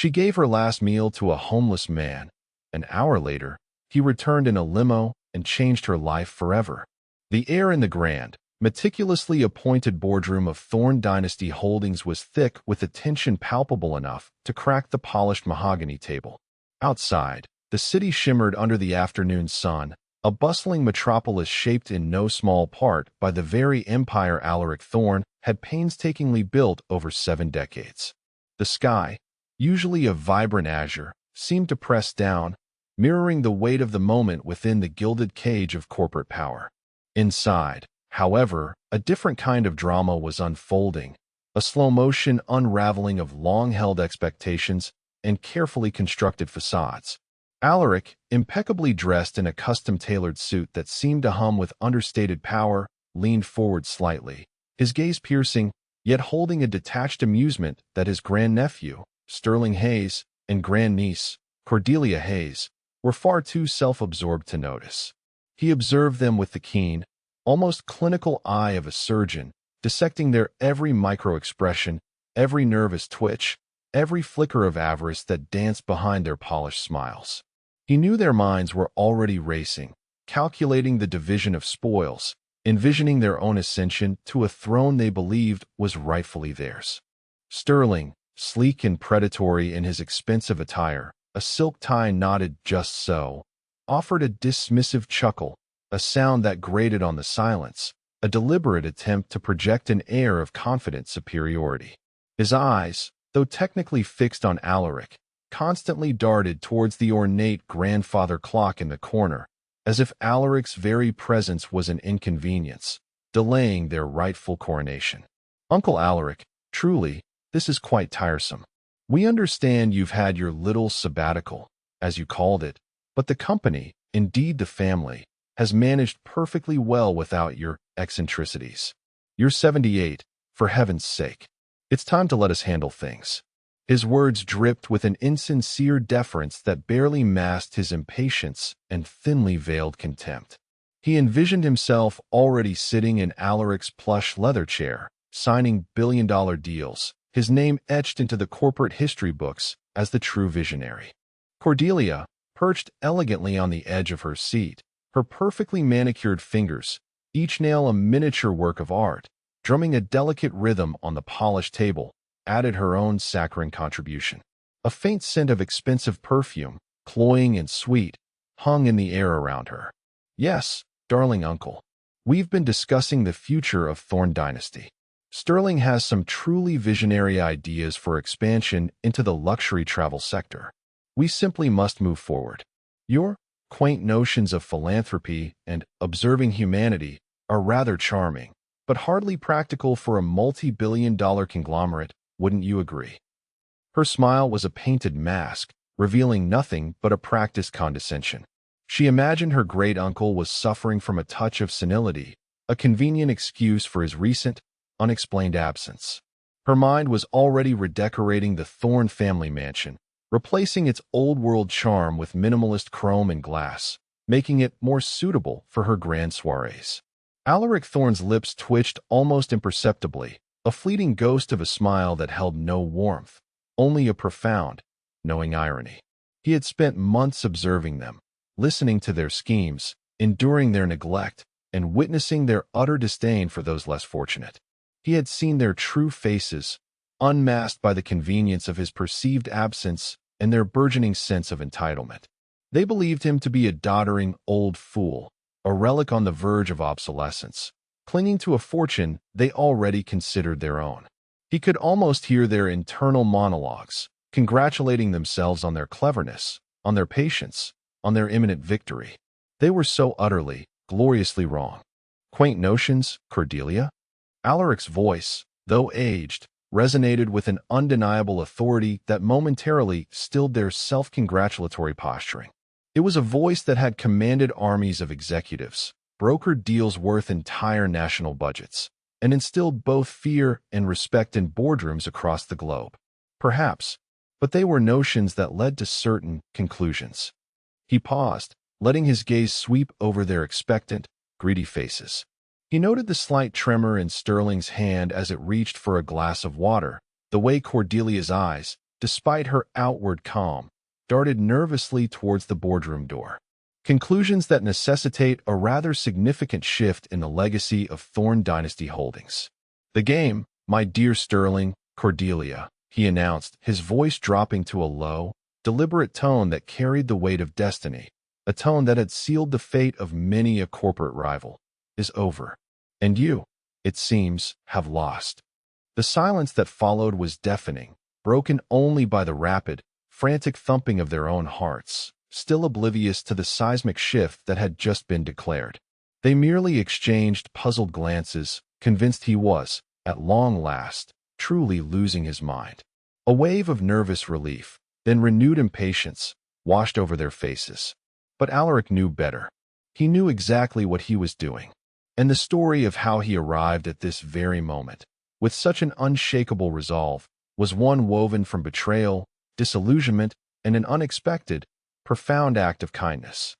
She gave her last meal to a homeless man. An hour later, he returned in a limo and changed her life forever. The air in the grand, meticulously appointed boardroom of Thorne Dynasty Holdings was thick with a tension palpable enough to crack the polished mahogany table. Outside, the city shimmered under the afternoon sun, a bustling metropolis shaped in no small part by the very empire Alaric Thorne had painstakingly built over 7 decades. The sky, usually of vibrant azure, seemed to press down, mirroring the weight of the moment within the gilded cage of corporate power. Inside, however, a different kind of drama was unfolding, a slow-motion unraveling of long-held expectations and carefully constructed facades. Alaric, impeccably dressed in a custom-tailored suit that seemed to hum with understated power, leaned forward slightly, his gaze piercing, yet holding a detached amusement that his grandnephew, Sterling Hayes, and grandniece, Cordelia Hayes, were far too self-absorbed to notice. He observed them with the keen, almost clinical eye of a surgeon, dissecting their every micro-expression, every nervous twitch, every flicker of avarice that danced behind their polished smiles. He knew their minds were already racing, calculating the division of spoils, envisioning their own ascension to a throne they believed was rightfully theirs. Sterling, sleek and predatory in his expensive attire, a silk tie knotted just so, offered a dismissive chuckle, a sound that grated on the silence, a deliberate attempt to project an air of confident superiority. His eyes, though technically fixed on Alaric, constantly darted towards the ornate grandfather clock in the corner, as if Alaric's very presence was an inconvenience, delaying their rightful coronation. "Uncle Alaric, truly, this is quite tiresome. We understand you've had your little sabbatical, as you called it, but the company, indeed the family, has managed perfectly well without your eccentricities. You're 78, for heaven's sake. It's time to let us handle things." His words dripped with an insincere deference that barely masked his impatience and thinly veiled contempt. He envisioned himself already sitting in Alaric's plush leather chair, signing billion-dollar deals, his name etched into the corporate history books as the true visionary. Cordelia, perched elegantly on the edge of her seat, her perfectly manicured fingers, each nail a miniature work of art, drumming a delicate rhythm on the polished table, added her own saccharine contribution. A faint scent of expensive perfume, cloying and sweet, hung in the air around her. "Yes, darling uncle, we've been discussing the future of Thorne Dynasty. Sterling has some truly visionary ideas for expansion into the luxury travel sector. We simply must move forward. Your quaint notions of philanthropy and observing humanity are rather charming, but hardly practical for a multi-billion-dollar conglomerate, wouldn't you agree?" Her smile was a painted mask, revealing nothing but a practiced condescension. She imagined her great-uncle was suffering from a touch of senility, a convenient excuse for his recent, unexplained absence. Her mind was already redecorating the Thorne family mansion, replacing its old-world charm with minimalist chrome and glass, making it more suitable for her grand soirees. Alaric Thorne's lips twitched almost imperceptibly, a fleeting ghost of a smile that held no warmth, only a profound, knowing irony. He had spent months observing them, listening to their schemes, enduring their neglect, and witnessing their utter disdain for those less fortunate. He had seen their true faces, unmasked by the convenience of his perceived absence and their burgeoning sense of entitlement. They believed him to be a doddering old fool, a relic on the verge of obsolescence, clinging to a fortune they already considered their own. He could almost hear their internal monologues, congratulating themselves on their cleverness, on their patience, on their imminent victory. They were so utterly, gloriously wrong. "Quaint notions, Cordelia?" Alaric's voice, though aged, resonated with an undeniable authority that momentarily stilled their self-congratulatory posturing. It was a voice that had commanded armies of executives, brokered deals worth entire national budgets, and instilled both fear and respect in boardrooms across the globe. Perhaps, but they were notions that led to certain conclusions. He paused, letting his gaze sweep over their expectant, greedy faces. He noted the slight tremor in Sterling's hand as it reached for a glass of water, the way Cordelia's eyes, despite her outward calm, darted nervously towards the boardroom door. Conclusions that necessitate a rather significant shift in the legacy of Thorne Dynasty Holdings. The game, my dear Sterling, Cordelia, he announced, his voice dropping to a low, deliberate tone that carried the weight of destiny, a tone that had sealed the fate of many a corporate rival, is over. And you, it seems, have lost. The silence that followed was deafening, broken only by the rapid, frantic thumping of their own hearts, still oblivious to the seismic shift that had just been declared. They merely exchanged puzzled glances, convinced he was, at long last, truly losing his mind. A wave of nervous relief, then renewed impatience, washed over their faces. But Alaric knew better. He knew exactly what he was doing. And the story of how he arrived at this very moment, with such an unshakable resolve, was one woven from betrayal, disillusionment, and an unexpected, profound act of kindness.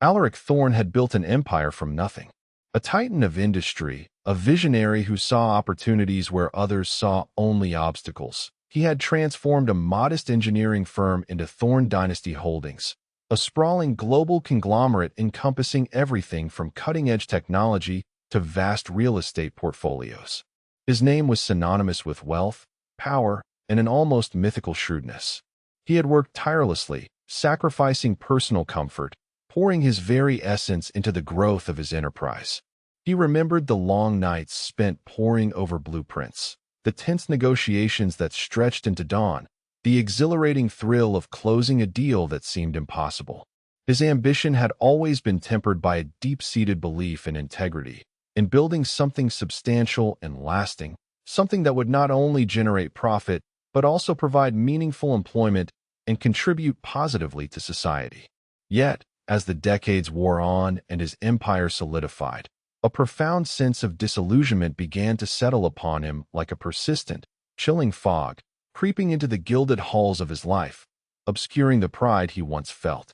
Alaric Thorne had built an empire from nothing. A titan of industry, a visionary who saw opportunities where others saw only obstacles. He had transformed a modest engineering firm into Thorne Dynasty Holdings, a sprawling global conglomerate encompassing everything from cutting-edge technology to vast real estate portfolios. His name was synonymous with wealth, power, and an almost mythical shrewdness. He had worked tirelessly, sacrificing personal comfort, pouring his very essence into the growth of his enterprise. He remembered the long nights spent poring over blueprints, the tense negotiations that stretched into dawn, the exhilarating thrill of closing a deal that seemed impossible. His ambition had always been tempered by a deep-seated belief in integrity, in building something substantial and lasting, something that would not only generate profit, but also provide meaningful employment and contribute positively to society. Yet, as the decades wore on and his empire solidified, a profound sense of disillusionment began to settle upon him like a persistent, chilling fog, creeping into the gilded halls of his life, obscuring the pride he once felt.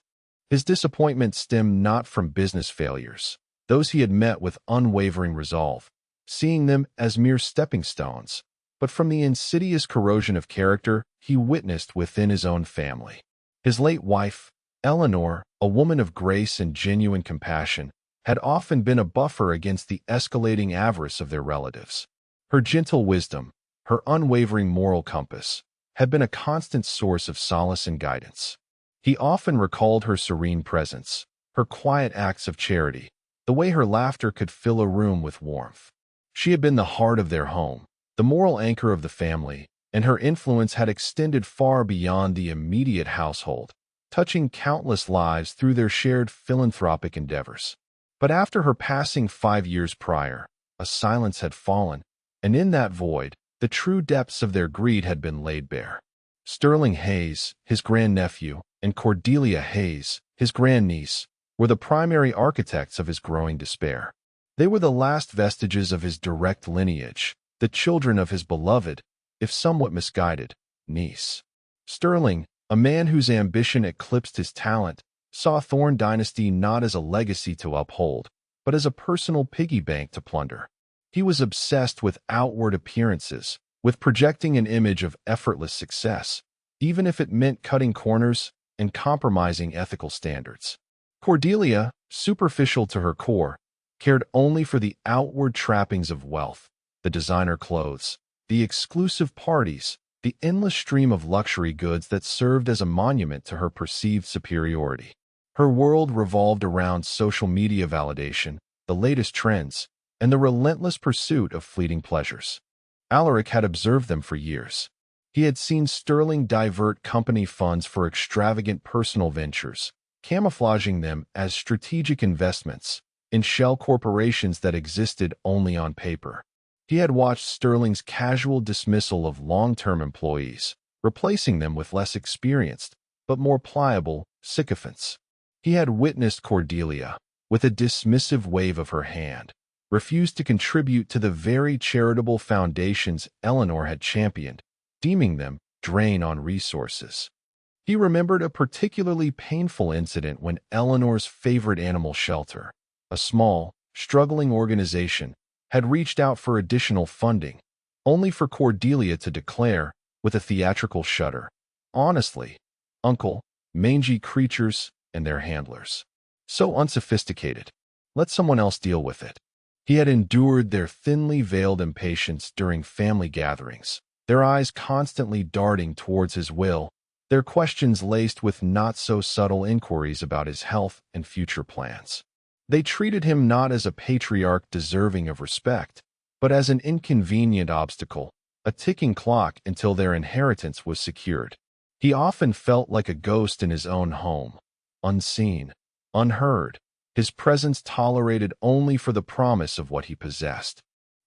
His disappointment stemmed not from business failures, those he had met with unwavering resolve, seeing them as mere stepping stones, but from the insidious corrosion of character he witnessed within his own family. His late wife, Eleanor, a woman of grace and genuine compassion, had often been a buffer against the escalating avarice of their relatives. Her gentle wisdom, her unwavering moral compass, had been a constant source of solace and guidance. He often recalled her serene presence, her quiet acts of charity, the way her laughter could fill a room with warmth. She had been the heart of their home, the moral anchor of the family, and her influence had extended far beyond the immediate household, touching countless lives through their shared philanthropic endeavors. But after her passing 5 years prior, a silence had fallen, and in that void, the true depths of their greed had been laid bare. Sterling Hayes, his grandnephew, and Cordelia Hayes, his grandniece, were the primary architects of his growing despair. They were the last vestiges of his direct lineage, the children of his beloved, if somewhat misguided, niece. Sterling, a man whose ambition eclipsed his talent, saw Thorne Dynasty not as a legacy to uphold, but as a personal piggy bank to plunder. He was obsessed with outward appearances, with projecting an image of effortless success, even if it meant cutting corners and compromising ethical standards. Cordelia, superficial to her core, cared only for the outward trappings of wealth, the designer clothes, the exclusive parties, the endless stream of luxury goods that served as a monument to her perceived superiority. Her world revolved around social media validation, the latest trends, and the relentless pursuit of fleeting pleasures. Alaric had observed them for years. He had seen Sterling divert company funds for extravagant personal ventures, camouflaging them as strategic investments in shell corporations that existed only on paper. He had watched Sterling's casual dismissal of long-term employees, replacing them with less experienced, but more pliable, sycophants. He had witnessed Cordelia, with a dismissive wave of her hand, refuse to contribute to the very charitable foundations Eleanor had championed, deeming them drain on resources. He remembered a particularly painful incident when Eleanor's favorite animal shelter, a small, struggling organization, had reached out for additional funding, only for Cordelia to declare, with a theatrical shudder, Honestly, uncle, mangy creatures and their handlers. So unsophisticated. Let someone else deal with it. He had endured their thinly veiled impatience during family gatherings, their eyes constantly darting towards his will, their questions laced with not-so-subtle inquiries about his health and future plans. They treated him not as a patriarch deserving of respect, but as an inconvenient obstacle, a ticking clock until their inheritance was secured. He often felt like a ghost in his own home, unseen, unheard, his presence tolerated only for the promise of what he possessed.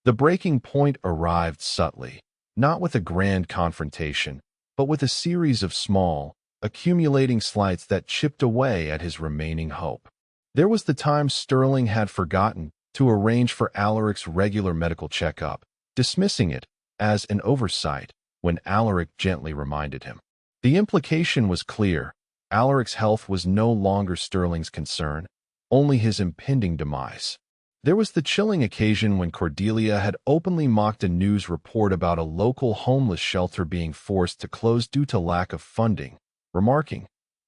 The breaking point arrived subtly, not with a grand confrontation, but with a series of small, accumulating slights that chipped away at his remaining hope. There was the time Sterling had forgotten to arrange for Alaric's regular medical checkup, dismissing it as an oversight when Alaric gently reminded him. The implication was clear. Alaric's health was no longer Sterling's concern, only his impending demise. There was the chilling occasion when Cordelia had openly mocked a news report about a local homeless shelter being forced to close due to lack of funding, remarking,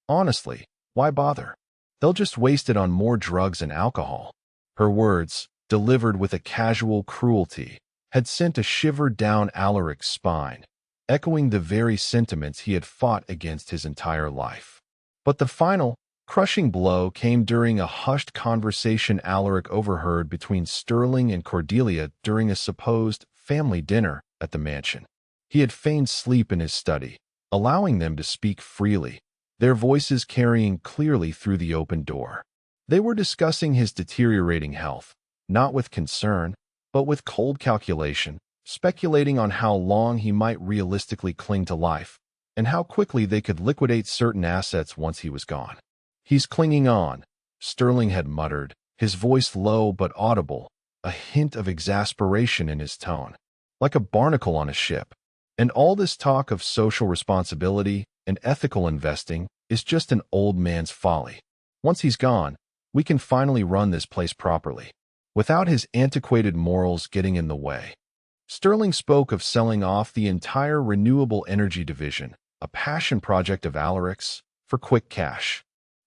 "Honestly, why bother? They'll just waste it on more drugs and alcohol." Her words, delivered with a casual cruelty, had sent a shiver down Alaric's spine, echoing the very sentiments he had fought against his entire life. But the final, crushing blow came during a hushed conversation Alaric overheard between Sterling and Cordelia during a supposed family dinner at the mansion. He had feigned sleep in his study, allowing them to speak freely, their voices carrying clearly through the open door. They were discussing his deteriorating health, not with concern, but with cold calculation, speculating on how long he might realistically cling to life, and how quickly they could liquidate certain assets once he was gone. "He's clinging on," Sterling had muttered, his voice low but audible, a hint of exasperation in his tone, like a barnacle on a ship. "And all this talk of social responsibility and ethical investing is just an old man's folly. Once he's gone, we can finally run this place properly, without his antiquated morals getting in the way." Sterling spoke of selling off the entire renewable energy division, a passion project of Alaric's, for quick cash.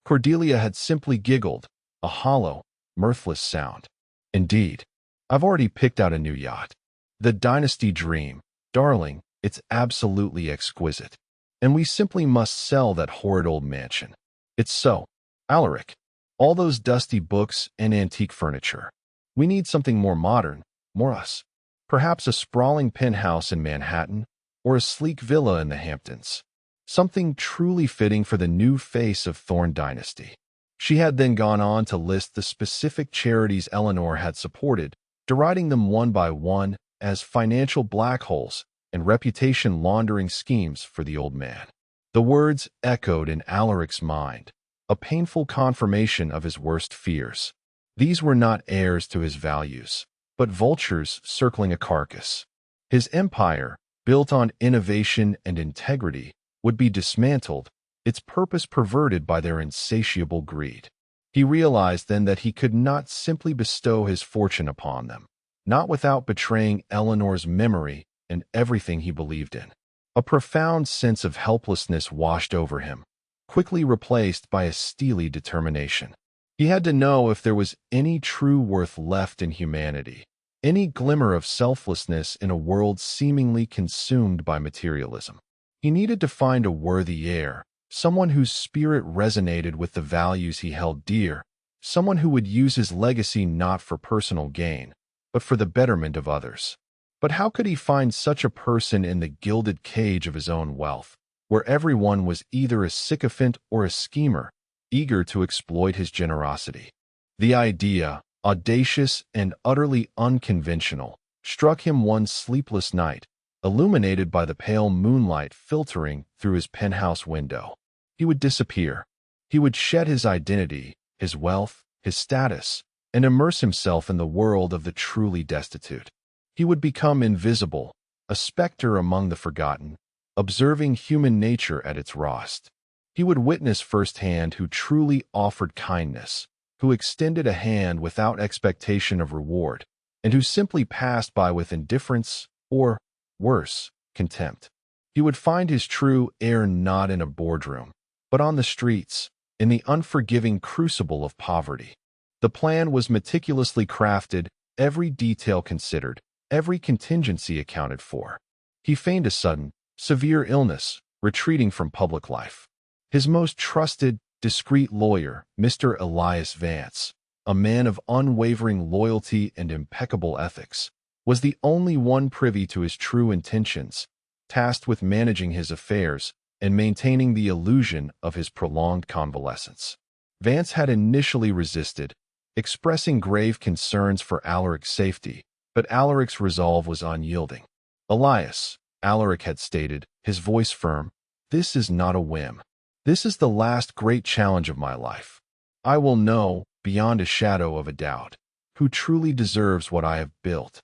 Cordelia had simply giggled, a hollow, mirthless sound. "Indeed, I've already picked out a new yacht. The Dynasty Dream. Darling, it's absolutely exquisite. And we simply must sell that horrid old mansion. It's so, Alaric. All those dusty books and antique furniture. We need something more modern, more us. Perhaps a sprawling penthouse in Manhattan, or a sleek villa in the Hamptons. Something truly fitting for the new face of Thorne Dynasty." She had then gone on to list the specific charities Eleanor had supported, deriding them one by one as financial black holes and reputation laundering schemes for the old man. The words echoed in Alaric's mind, a painful confirmation of his worst fears. These were not heirs to his values, but vultures circling a carcass. His empire, built on innovation and integrity, would be dismantled, its purpose perverted by their insatiable greed. He realized then that he could not simply bestow his fortune upon them, not without betraying Eleanor's memory and everything he believed in. A profound sense of helplessness washed over him, quickly replaced by a steely determination. He had to know if there was any true worth left in humanity, any glimmer of selflessness in a world seemingly consumed by materialism. He needed to find a worthy heir, someone whose spirit resonated with the values he held dear, someone who would use his legacy not for personal gain, but for the betterment of others. But how could he find such a person in the gilded cage of his own wealth, where everyone was either a sycophant or a schemer, eager to exploit his generosity? The idea, audacious and utterly unconventional, struck him one sleepless night, illuminated by the pale moonlight filtering through his penthouse window. He would disappear. He would shed his identity, his wealth, his status, and immerse himself in the world of the truly destitute. He would become invisible, a specter among the forgotten, observing human nature at its rawest. He would witness firsthand who truly offered kindness, who extended a hand without expectation of reward, and who simply passed by with indifference or, worse, contempt. He would find his true heir not in a boardroom, but on the streets, in the unforgiving crucible of poverty. The plan was meticulously crafted, every detail considered, every contingency accounted for. He feigned a sudden, severe illness, retreating from public life. His most trusted, discreet lawyer, Mr. Elias Vance, a man of unwavering loyalty and impeccable ethics, was the only one privy to his true intentions, tasked with managing his affairs and maintaining the illusion of his prolonged convalescence. Vance had initially resisted, expressing grave concerns for Alaric's safety, but Alaric's resolve was unyielding. "Elias," Alaric had stated, his voice firm, "this is not a whim. This is the last great challenge of my life. I will know, beyond a shadow of a doubt, who truly deserves what I have built."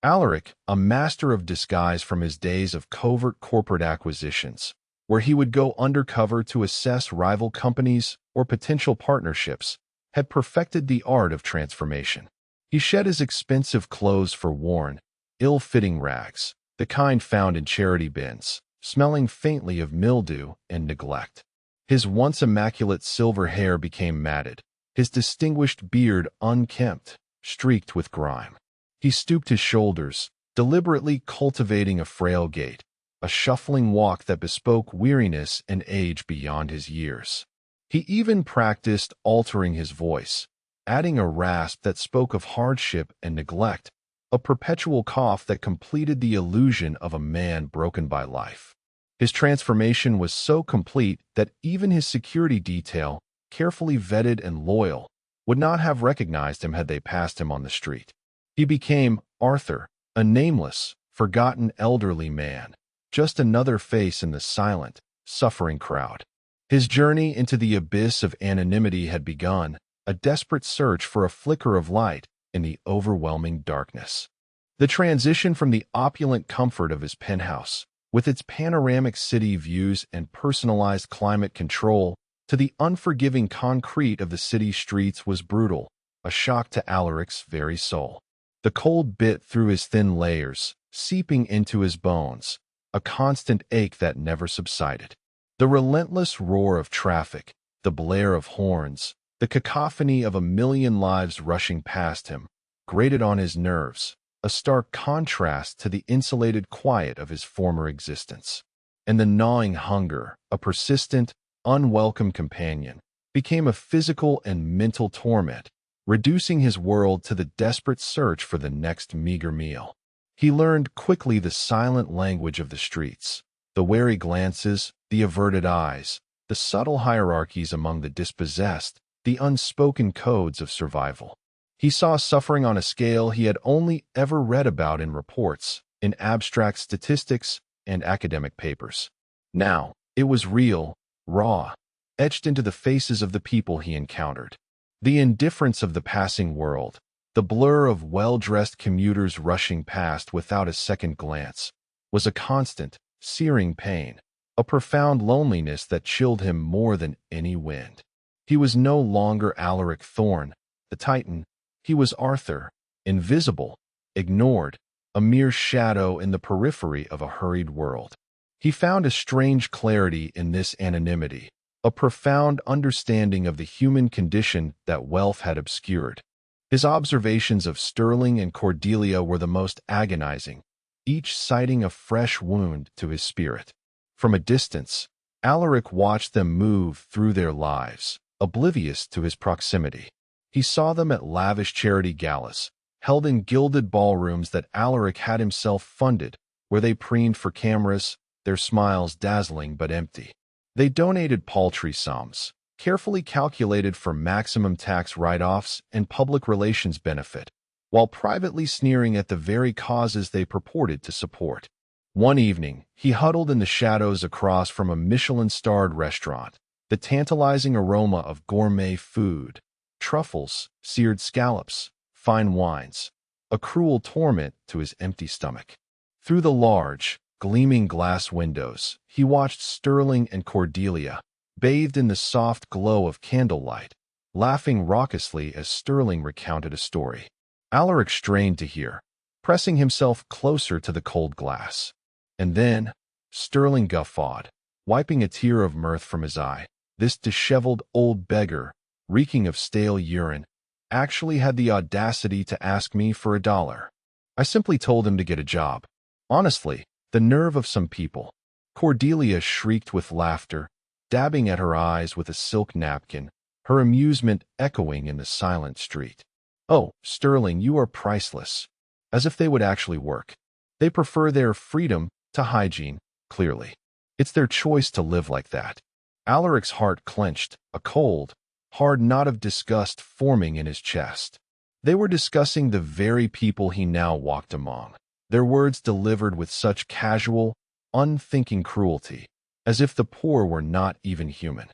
Alaric, a master of disguise from his days of covert corporate acquisitions, where he would go undercover to assess rival companies or potential partnerships, had perfected the art of transformation. He shed his expensive clothes for worn, ill-fitting rags, the kind found in charity bins, smelling faintly of mildew and neglect. His once immaculate silver hair became matted, his distinguished beard unkempt, streaked with grime. He stooped his shoulders, deliberately cultivating a frail gait, a shuffling walk that bespoke weariness and age beyond his years. He even practiced altering his voice, adding a rasp that spoke of hardship and neglect, a perpetual cough that completed the illusion of a man broken by life. His transformation was so complete that even his security detail, carefully vetted and loyal, would not have recognized him had they passed him on the street. He became Arthur, a nameless, forgotten elderly man, just another face in the silent, suffering crowd. His journey into the abyss of anonymity had begun, a desperate search for a flicker of light in the overwhelming darkness. The transition from the opulent comfort of his penthouse, with its panoramic city views and personalized climate control, to the unforgiving concrete of the city streets was brutal, a shock to Alaric's very soul. The cold bit through his thin layers, seeping into his bones, a constant ache that never subsided. The relentless roar of traffic, the blare of horns, the cacophony of a million lives rushing past him, grated on his nerves, a stark contrast to the insulated quiet of his former existence. And the gnawing hunger, a persistent, unwelcome companion, became a physical and mental torment, reducing his world to the desperate search for the next meager meal. He learned quickly the silent language of the streets, the wary glances, the averted eyes, the subtle hierarchies among the dispossessed, the unspoken codes of survival. He saw suffering on a scale he had only ever read about in reports, in abstract statistics, and academic papers. Now, it was real, raw, etched into the faces of the people he encountered. The indifference of the passing world, the blur of well-dressed commuters rushing past without a second glance, was a constant, searing pain, a profound loneliness that chilled him more than any wind. He was no longer Alaric Thorne, the Titan. He was Arthur, invisible, ignored, a mere shadow in the periphery of a hurried world. He found a strange clarity in this anonymity, a profound understanding of the human condition that wealth had obscured. His observations of Sterling and Cordelia were the most agonizing, each citing a fresh wound to his spirit. From a distance, Alaric watched them move through their lives, oblivious to his proximity. He saw them at lavish charity galas, held in gilded ballrooms that Alaric had himself funded, where they preened for cameras, their smiles dazzling but empty. They donated paltry sums, carefully calculated for maximum tax write-offs and public relations benefit, while privately sneering at the very causes they purported to support. One evening, he huddled in the shadows across from a Michelin-starred restaurant, the tantalizing aroma of gourmet food, truffles, seared scallops, fine wines, a cruel torment to his empty stomach. Through the large, gleaming glass windows, he watched Sterling and Cordelia, bathed in the soft glow of candlelight, laughing raucously as Sterling recounted a story. Alaric strained to hear, pressing himself closer to the cold glass. And then, Sterling guffawed, wiping a tear of mirth from his eye. This disheveled old beggar, reeking of stale urine, actually had the audacity to ask me for $1. I simply told him to get a job. Honestly, the nerve of some people. Cordelia shrieked with laughter, dabbing at her eyes with a silk napkin, her amusement echoing in the silent street. Oh, Sterling, you are priceless. As if they would actually work. They prefer their freedom to hygiene, clearly. It's their choice to live like that. Alaric's heart clenched, a cold, hard knot of disgust forming in his chest. They were discussing the very people he now walked among, their words delivered with such casual, unthinking cruelty, as if the poor were not even human.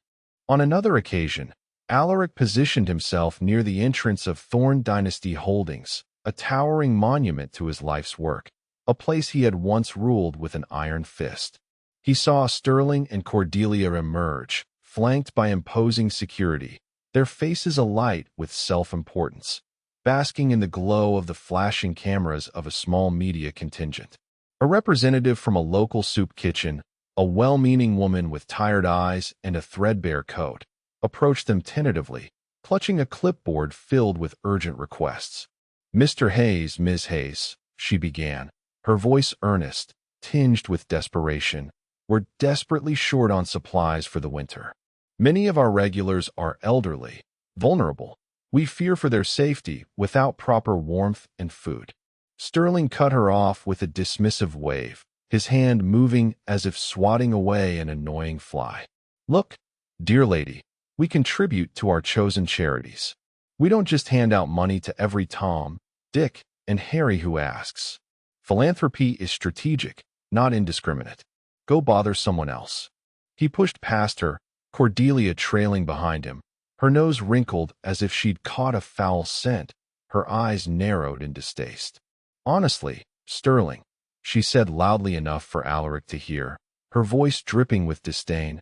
On another occasion, Alaric positioned himself near the entrance of Thorne Dynasty Holdings, a towering monument to his life's work, a place he had once ruled with an iron fist. He saw Sterling and Cordelia emerge, flanked by imposing security, their faces alight with self-importance, basking in the glow of the flashing cameras of a small media contingent. A representative from a local soup kitchen, a well-meaning woman with tired eyes and a threadbare coat, approached them tentatively, clutching a clipboard filled with urgent requests. "Mr. Hayes, Ms. Hayes," she began, her voice earnest, tinged with desperation. "We're desperately short on supplies for the winter. Many of our regulars are elderly, vulnerable. We fear for their safety without proper warmth and food." Sterling cut her off with a dismissive wave, his hand moving as if swatting away an annoying fly. "Look, dear lady, we contribute to our chosen charities. We don't just hand out money to every Tom, Dick, and Harry who asks. Philanthropy is strategic, not indiscriminate. Go bother someone else." He pushed past her, Cordelia trailing behind him, her nose wrinkled as if she'd caught a foul scent, her eyes narrowed in distaste. "Honestly, Sterling," she said loudly enough for Alaric to hear, her voice dripping with disdain,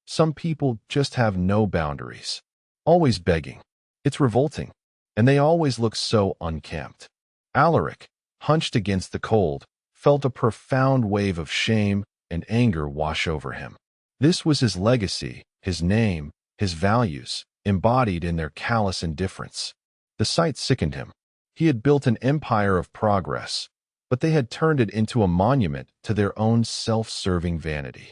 "some people just have no boundaries. Always begging. It's revolting. And they always look so unkempt." Alaric, hunched against the cold, felt a profound wave of shame and anger wash over him. This was his legacy, his name, his values, embodied in their callous indifference. The sight sickened him. He had built an empire of progress, but they had turned it into a monument to their own self-serving vanity.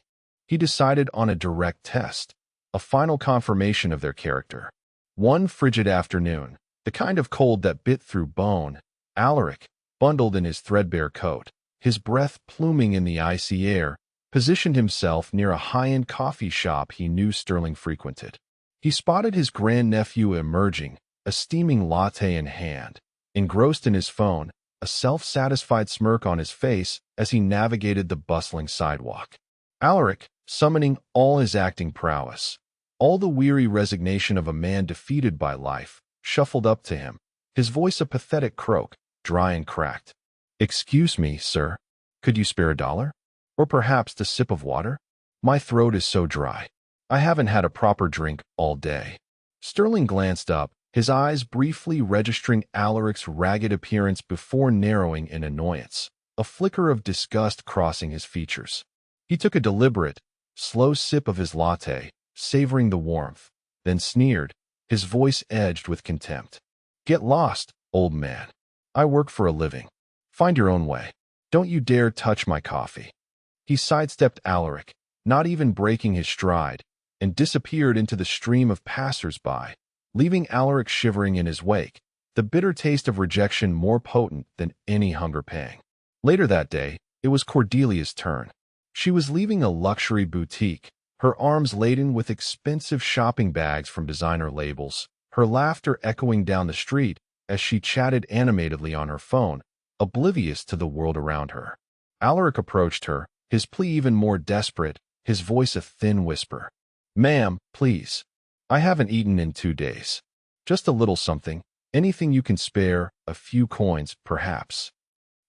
He decided on a direct test, a final confirmation of their character. One frigid afternoon, the kind of cold that bit through bone, Alaric, bundled in his threadbare coat, his breath pluming in the icy air, positioned himself near a high-end coffee shop he knew Sterling frequented. He spotted his grandnephew emerging, a steaming latte in hand, engrossed in his phone, a self-satisfied smirk on his face as he navigated the bustling sidewalk. Alaric, summoning all his acting prowess, all the weary resignation of a man defeated by life, shuffled up to him, his voice a pathetic croak, dry and cracked. "Excuse me, sir. Could you spare $1? Or perhaps a sip of water? My throat is so dry. I haven't had a proper drink all day." Sterling glanced up, his eyes briefly registering Alaric's ragged appearance before narrowing in annoyance, a flicker of disgust crossing his features. He took a deliberate, slow sip of his latte, savoring the warmth, then sneered, his voice edged with contempt. "Get lost, old man. I work for a living. Find your own way. Don't you dare touch my coffee." He sidestepped Alaric, not even breaking his stride, and disappeared into the stream of passers-by, leaving Alaric shivering in his wake, the bitter taste of rejection more potent than any hunger pang. Later that day, it was Cordelia's turn. She was leaving a luxury boutique, her arms laden with expensive shopping bags from designer labels, her laughter echoing down the street as she chatted animatedly on her phone, oblivious to the world around her. Alaric approached her, his plea even more desperate, his voice a thin whisper. "Ma'am, please. I haven't eaten in 2 days. Just a little something, anything you can spare, a few coins, perhaps."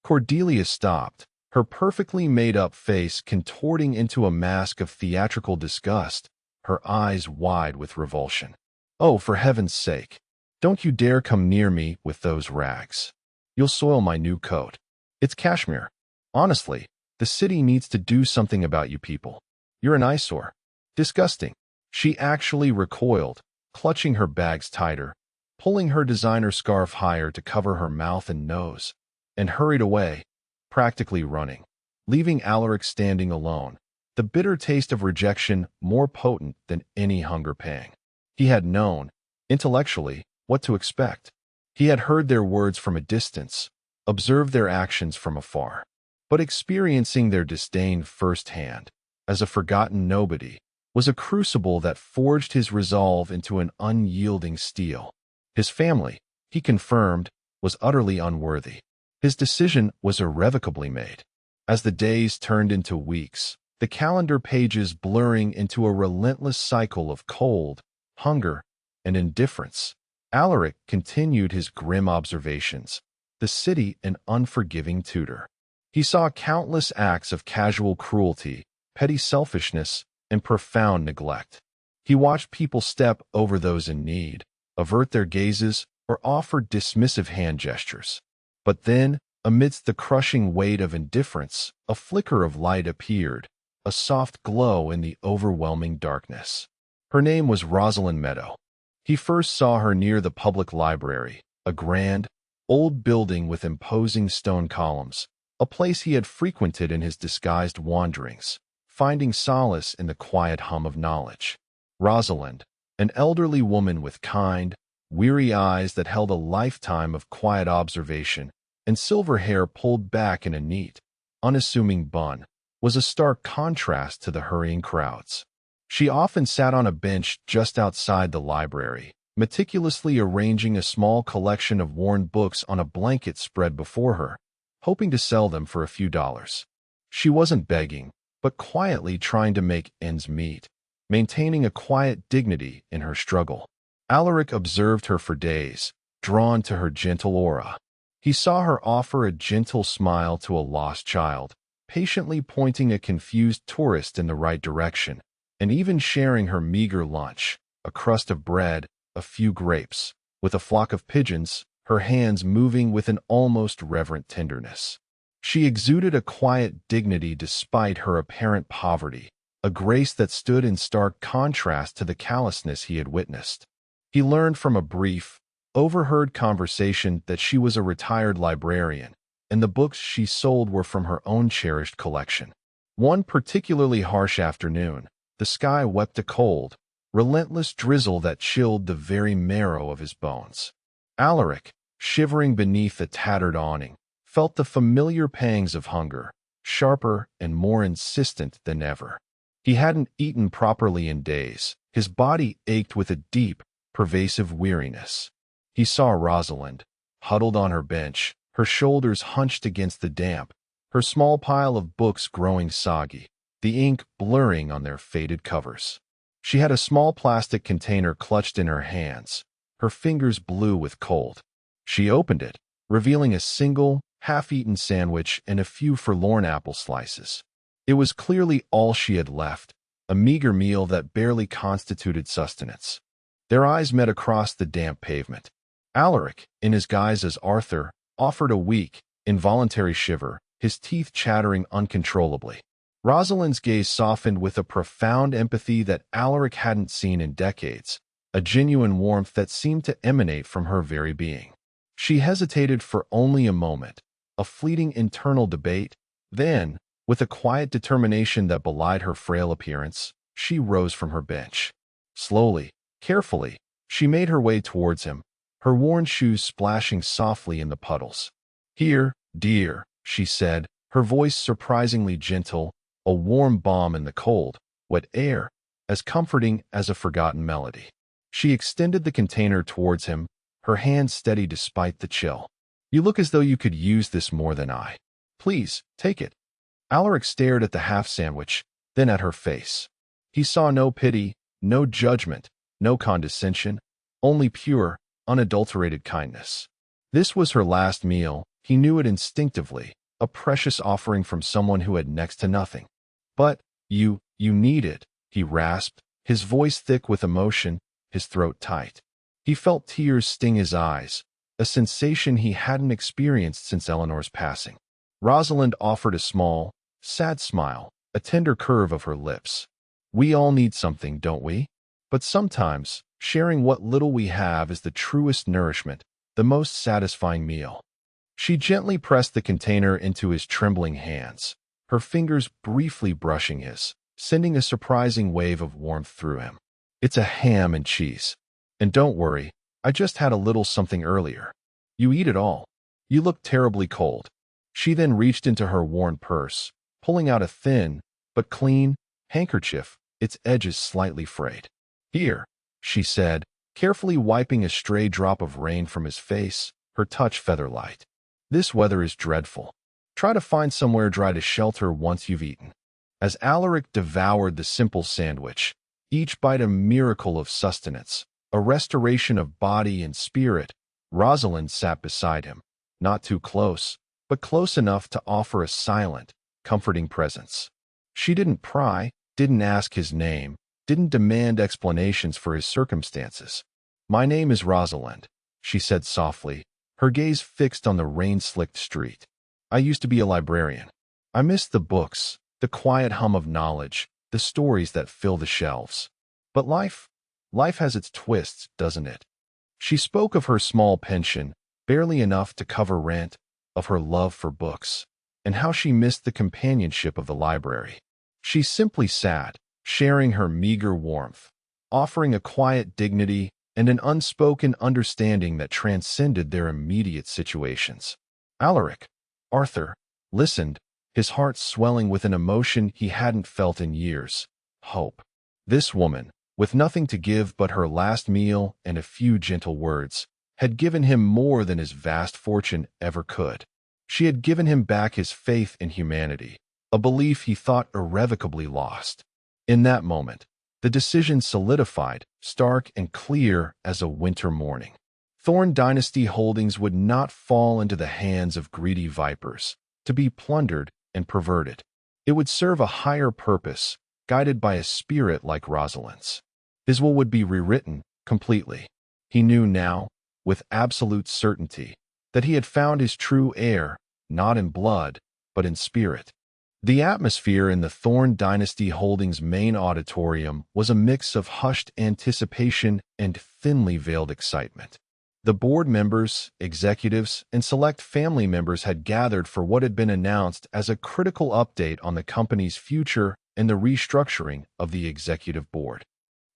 Cordelia stopped, her perfectly made-up face contorting into a mask of theatrical disgust, her eyes wide with revulsion. "Oh, for heaven's sake, don't you dare come near me with those rags. You'll soil my new coat. It's cashmere. Honestly, The city needs to do something about you people. You're an eyesore. Disgusting. She actually recoiled, clutching her bags tighter, pulling her designer scarf higher to cover her mouth and nose, and hurried away, practically running, leaving Alaric standing alone, the bitter taste of rejection more potent than any hunger pang. He had known, intellectually, what to expect. He had heard their words from a distance, observed their actions from afar. But experiencing their disdain firsthand, as a forgotten nobody, was a crucible that forged his resolve into an unyielding steel. His family, he confirmed, was utterly unworthy. His decision was irrevocably made. As the days turned into weeks, the calendar pages blurring into a relentless cycle of cold, hunger, and indifference, Alaric continued his grim observations, the city an unforgiving tutor. He saw countless acts of casual cruelty, petty selfishness, and profound neglect. He watched people step over those in need, avert their gazes, or offer dismissive hand gestures. But then, amidst the crushing weight of indifference, a flicker of light appeared, a soft glow in the overwhelming darkness. Her name was Rosalind Meadow. He first saw her near the public library, a grand, old building with imposing stone columns, a place he had frequented in his disguised wanderings, finding solace in the quiet hum of knowledge. Rosalind, an elderly woman with kind, weary eyes that held a lifetime of quiet observation, and silver hair pulled back in a neat, unassuming bun, was a stark contrast to the hurrying crowds. She often sat on a bench just outside the library, meticulously arranging a small collection of worn books on a blanket spread before her, hoping to sell them for a few dollars. She wasn't begging, but quietly trying to make ends meet, maintaining a quiet dignity in her struggle. Alaric observed her for days, drawn to her gentle aura. He saw her offer a gentle smile to a lost child, patiently pointing a confused tourist in the right direction, and even sharing her meager lunch, a crust of bread, a few grapes, with a flock of pigeons, her hands moving with an almost reverent tenderness. She exuded a quiet dignity despite her apparent poverty, a grace that stood in stark contrast to the callousness he had witnessed. He learned from a brief, overheard conversation that she was a retired librarian, and the books she sold were from her own cherished collection. One particularly harsh afternoon, the sky wept a cold, relentless drizzle that chilled the very marrow of his bones. Alaric, shivering beneath the tattered awning, felt the familiar pangs of hunger, sharper and more insistent than ever. He hadn't eaten properly in days. His body ached with a deep, pervasive weariness. He saw Rosalind, huddled on her bench, her shoulders hunched against the damp, her small pile of books growing soggy, the ink blurring on their faded covers. She had a small plastic container clutched in her hands, her fingers blue with cold. She opened it, revealing a single, half-eaten sandwich and a few forlorn apple slices. It was clearly all she had left, a meager meal that barely constituted sustenance. Their eyes met across the damp pavement. Alaric, in his guise as Arthur, offered a weak, involuntary shiver, his teeth chattering uncontrollably. Rosalind's gaze softened with a profound empathy that Alaric hadn't seen in decades, a genuine warmth that seemed to emanate from her very being. She hesitated for only a moment, a fleeting internal debate, then, with a quiet determination that belied her frail appearance, she rose from her bench. Slowly, carefully, she made her way towards him, her worn shoes splashing softly in the puddles. "Here, dear," she said, her voice surprisingly gentle, a warm balm in the cold, wet air, as comforting as a forgotten melody. She extended the container towards him, her hand steady despite the chill. "You look as though you could use this more than I. Please, take it." Alaric stared at the half-sandwich, then at her face. He saw no pity, no judgment, no condescension, only pure, unadulterated kindness. This was her last meal, he knew it instinctively, a precious offering from someone who had next to nothing. "But, you need it," he rasped, his voice thick with emotion, his throat tight. He felt tears sting his eyes, a sensation he hadn't experienced since Eleanor's passing. Rosalind offered a small, sad smile, a tender curve of her lips. We all need something, don't we? But sometimes, sharing what little we have is the truest nourishment, the most satisfying meal. She gently pressed the container into his trembling hands, her fingers briefly brushing his, sending a surprising wave of warmth through him. It's a ham and cheese. And don't worry, I just had a little something earlier. You eat it all. You look terribly cold. She then reached into her worn purse, pulling out a thin, but clean, handkerchief, its edges slightly frayed. Here, she said, carefully wiping a stray drop of rain from his face, her touch feather-light. This weather is dreadful. Try to find somewhere dry to shelter once you've eaten. As Alaric devoured the simple sandwich, each bite a miracle of sustenance, a restoration of body and spirit, Rosalind sat beside him, not too close, but close enough to offer a silent, comforting presence. She didn't pry, didn't ask his name, didn't demand explanations for his circumstances. My name is Rosalind, she said softly, her gaze fixed on the rain-slicked street. I used to be a librarian. I missed the books, the quiet hum of knowledge, the stories that fill the shelves. But life has its twists, doesn't it? She spoke of her small pension, barely enough to cover rent, of her love for books, and how she missed the companionship of the library. She simply sat, sharing her meager warmth, offering a quiet dignity and an unspoken understanding that transcended their immediate situations. Alaric, Arthur, listened, his heart swelling with an emotion he hadn't felt in years. Hope. This woman, with nothing to give but her last meal and a few gentle words, had given him more than his vast fortune ever could. She had given him back his faith in humanity, a belief he thought irrevocably lost. In that moment, the decision solidified, stark and clear as a winter morning. Thorn Dynasty Holdings would not fall into the hands of greedy vipers, to be plundered and perverted. It would serve a higher purpose, guided by a spirit like Rosalind's. His will would be rewritten completely. He knew now, with absolute certainty, that he had found his true heir, not in blood, but in spirit. The atmosphere in the Thorn Dynasty Holdings main auditorium was a mix of hushed anticipation and thinly veiled excitement. The board members, executives, and select family members had gathered for what had been announced as a critical update on the company's future and the restructuring of the executive board.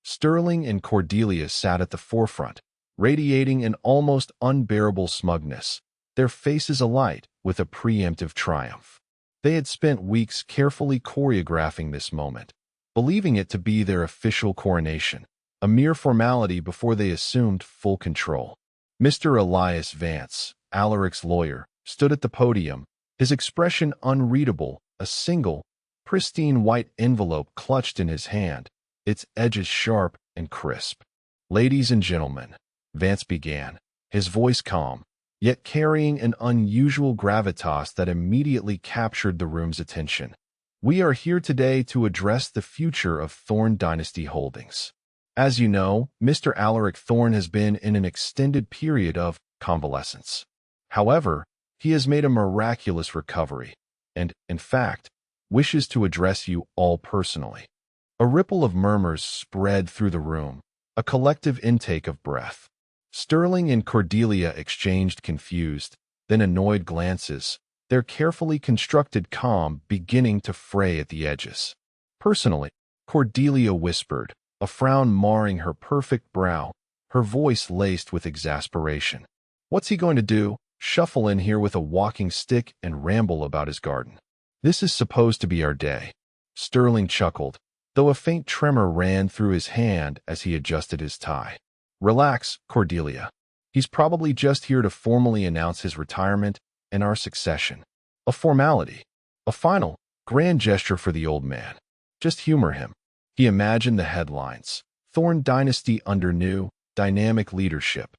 Sterling and Cordelia sat at the forefront, radiating an almost unbearable smugness, their faces alight with a preemptive triumph. They had spent weeks carefully choreographing this moment, believing it to be their official coronation, a mere formality before they assumed full control. Mr. Elias Vance, Alaric's lawyer, stood at the podium, his expression unreadable, a single, pristine white envelope clutched in his hand, its edges sharp and crisp. "Ladies and gentlemen," Vance began, his voice calm, yet carrying an unusual gravitas that immediately captured the room's attention. "We are here today to address the future of Thorn Dynasty Holdings. As you know, Mr. Alaric Thorn has been in an extended period of convalescence. However, he has made a miraculous recovery and, in fact, wishes to address you all personally." A ripple of murmurs spread through the room, a collective intake of breath. Sterling and Cordelia exchanged confused, then annoyed glances, their carefully constructed calm beginning to fray at the edges. Personally, Cordelia whispered, a frown marring her perfect brow, her voice laced with exasperation. "What's he going to do? Shuffle in here with a walking stick and ramble about his garden? This is supposed to be our day." Sterling chuckled, though a faint tremor ran through his hand as he adjusted his tie. "Relax, Cordelia. He's probably just here to formally announce his retirement and our succession. A formality. A final, grand gesture for the old man. Just humor him." He imagined the headlines. Thorn Dynasty under new, dynamic leadership.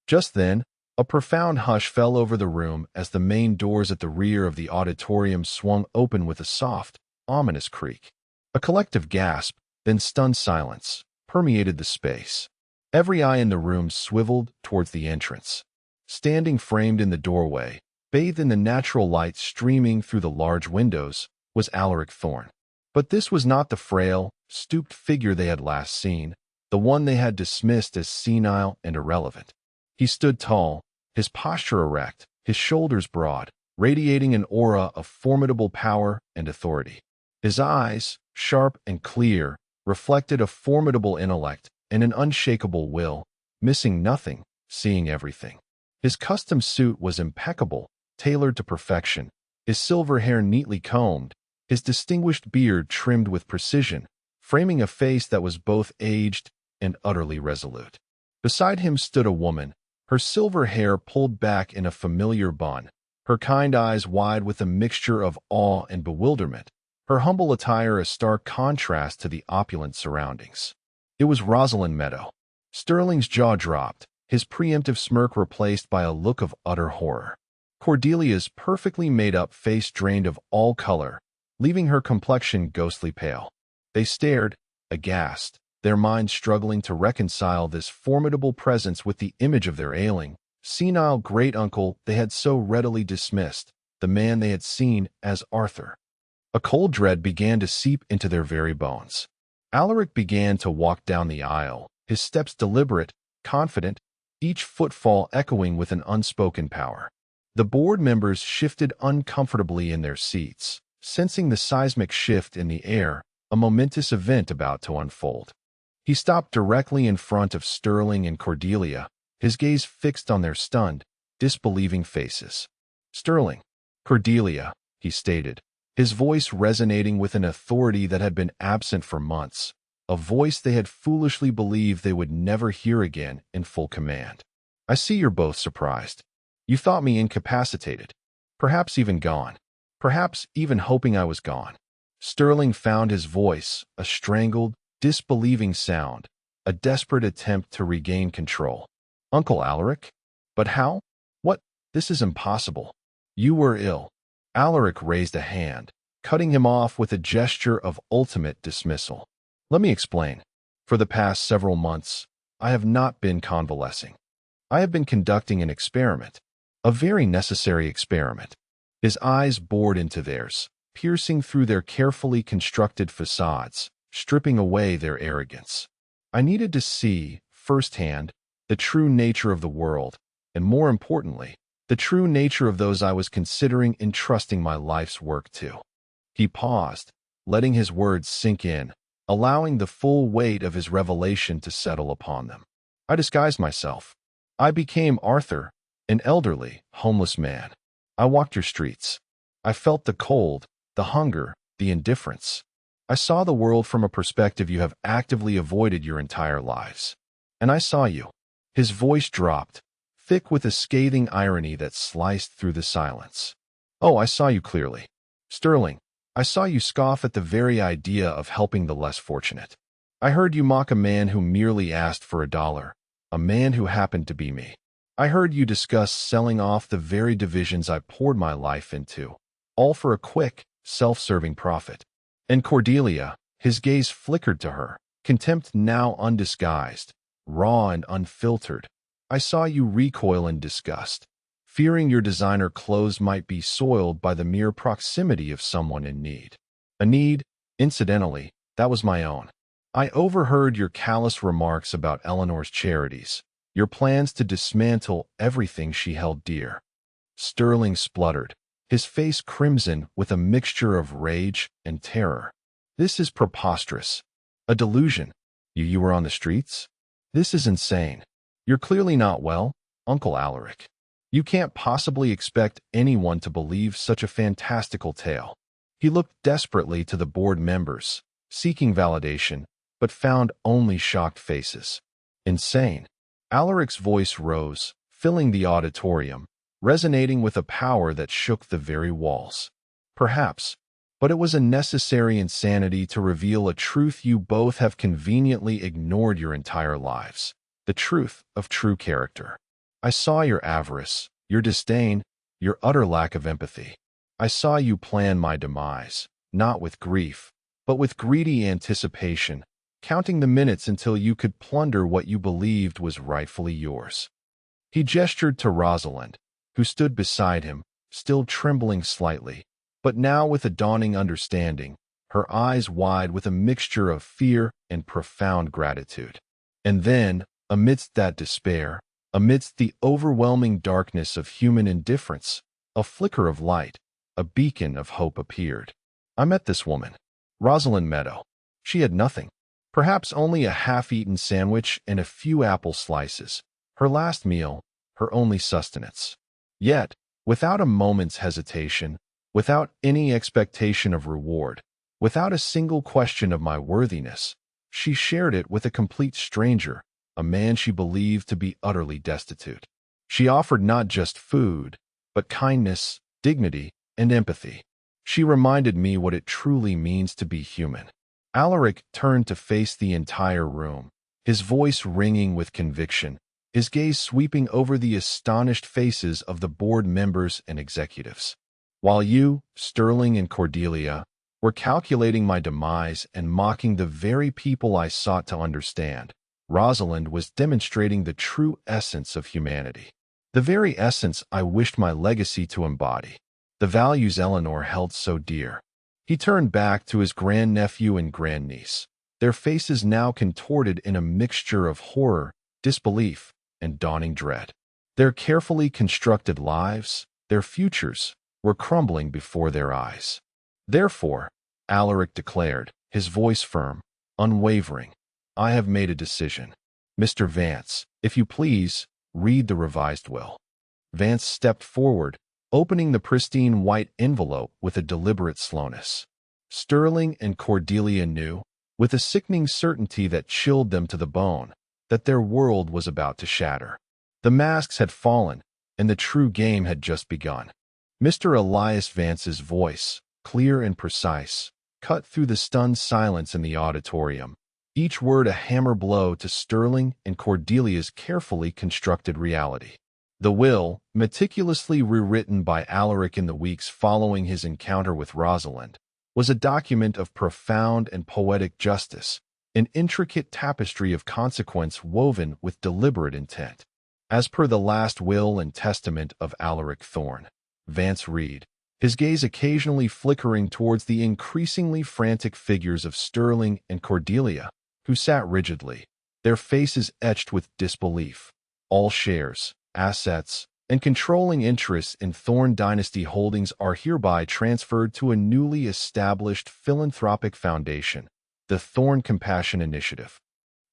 Just then, a profound hush fell over the room as the main doors at the rear of the auditorium swung open with a soft, ominous creak. A collective gasp, then stunned silence, permeated the space. Every eye in the room swiveled towards the entrance. Standing framed in the doorway, bathed in the natural light streaming through the large windows, was Alaric Thorne. But this was not the frail, stooped figure they had last seen, the one they had dismissed as senile and irrelevant. He stood tall, his posture erect, his shoulders broad, radiating an aura of formidable power and authority. His eyes, sharp and clear, reflected a formidable intellect and an unshakable will, missing nothing, seeing everything. His custom suit was impeccable, tailored to perfection, his silver hair neatly combed, his distinguished beard trimmed with precision, framing a face that was both aged and utterly resolute. Beside him stood a woman, her silver hair pulled back in a familiar bun, her kind eyes wide with a mixture of awe and bewilderment, her humble attire a stark contrast to the opulent surroundings. It was Rosalind Meadow. Sterling's jaw dropped, his preemptive smirk replaced by a look of utter horror. Cordelia's perfectly made-up face drained of all color, leaving her complexion ghostly pale. They stared, aghast, their minds struggling to reconcile this formidable presence with the image of their ailing, senile great-uncle they had so readily dismissed, the man they had seen as Arthur. A cold dread began to seep into their very bones. Alaric began to walk down the aisle, his steps deliberate, confident, each footfall echoing with an unspoken power. The board members shifted uncomfortably in their seats, sensing the seismic shift in the air, a momentous event about to unfold. He stopped directly in front of Sterling and Cordelia, his gaze fixed on their stunned, disbelieving faces. "Sterling, Cordelia," he stated, his voice resonating with an authority that had been absent for months, a voice they had foolishly believed they would never hear again in full command. "I see you're both surprised. You thought me incapacitated, perhaps even gone, perhaps even hoping I was gone." Sterling found his voice, a strangled, disbelieving sound, a desperate attempt to regain control. "Uncle Alaric? But how? What? This is impossible. You were ill." Alaric raised a hand, cutting him off with a gesture of ultimate dismissal. "Let me explain. For the past several months, I have not been convalescing. I have been conducting an experiment, a very necessary experiment." His eyes bored into theirs, piercing through their carefully constructed facades, stripping away their arrogance. "I needed to see, firsthand, the true nature of the world, and more importantly, the true nature of those I was considering entrusting my life's work to." He paused, letting his words sink in, allowing the full weight of his revelation to settle upon them. "I disguised myself. I became Arthur, an elderly, homeless man. I walked your streets. I felt the cold, the hunger, the indifference. I saw the world from a perspective you have actively avoided your entire lives. And I saw you." His voice dropped, thick with a scathing irony that sliced through the silence. "Oh, I saw you clearly. Sterling, I saw you scoff at the very idea of helping the less fortunate. I heard you mock a man who merely asked for $1, a man who happened to be me. I heard you discuss selling off the very divisions I poured my life into, all for a quick, self-serving profit." And Cordelia, his gaze flickered to her, contempt now undisguised, raw and unfiltered. "I saw you recoil in disgust, fearing your designer clothes might be soiled by the mere proximity of someone in need. A need, incidentally, that was my own. I overheard your callous remarks about Eleanor's charities, your plans to dismantle everything she held dear." Sterling spluttered, his face crimson with a mixture of rage and terror. "This is preposterous. A delusion. You were on the streets? This is insane. You're clearly not well, Uncle Alaric. You can't possibly expect anyone to believe such a fantastical tale." He looked desperately to the board members, seeking validation, but found only shocked faces. "Insane." Alaric's voice rose, filling the auditorium, resonating with a power that shook the very walls. "Perhaps, but it was a necessary insanity to reveal a truth you both have conveniently ignored your entire lives, the truth of true character. I saw your avarice, your disdain, your utter lack of empathy. I saw you plan my demise, not with grief, but with greedy anticipation, counting the minutes until you could plunder what you believed was rightfully yours." He gestured to Rosalind, who stood beside him, still trembling slightly, but now with a dawning understanding, her eyes wide with a mixture of fear and profound gratitude. And then, amidst that despair, amidst the overwhelming darkness of human indifference, a flicker of light, a beacon of hope appeared. I met this woman, Rosalind Meadow. She had nothing, perhaps only a half-eaten sandwich and a few apple slices, her last meal, her only sustenance. Yet, without a moment's hesitation, without any expectation of reward, without a single question of my worthiness, she shared it with a complete stranger, a man she believed to be utterly destitute. She offered not just food, but kindness, dignity, and empathy. She reminded me what it truly means to be human. Alaric turned to face the entire room, his voice ringing with conviction, his gaze sweeping over the astonished faces of the board members and executives. While you, Sterling and Cordelia, were calculating my demise and mocking the very people I sought to understand, Rosalind was demonstrating the true essence of humanity. The very essence I wished my legacy to embody. The values Eleanor held so dear. He turned back to his grandnephew and grandniece, their faces now contorted in a mixture of horror, disbelief, and dawning dread. Their carefully constructed lives, their futures, were crumbling before their eyes. Therefore, Alaric declared, his voice firm, unwavering, I have made a decision. Mr. Vance, if you please, read the revised will. Vance stepped forward, opening the pristine white envelope with a deliberate slowness. Sterling and Cordelia knew, with a sickening certainty that chilled them to the bone, that their world was about to shatter. The masks had fallen, and the true game had just begun. Mr. Elias Vance's voice, clear and precise, cut through the stunned silence in the auditorium, each word a hammer blow to Sterling and Cordelia's carefully constructed reality. The will, meticulously rewritten by Alaric in the weeks following his encounter with Rosalind, was a document of profound and poetic justice, an intricate tapestry of consequence woven with deliberate intent. As per the last will and testament of Alaric Thorne, Vance read, his gaze occasionally flickering towards the increasingly frantic figures of Sterling and Cordelia, who sat rigidly, their faces etched with disbelief. All shares, assets, and controlling interests in Thorne Dynasty Holdings are hereby transferred to a newly established philanthropic foundation, the Thorne Compassion Initiative.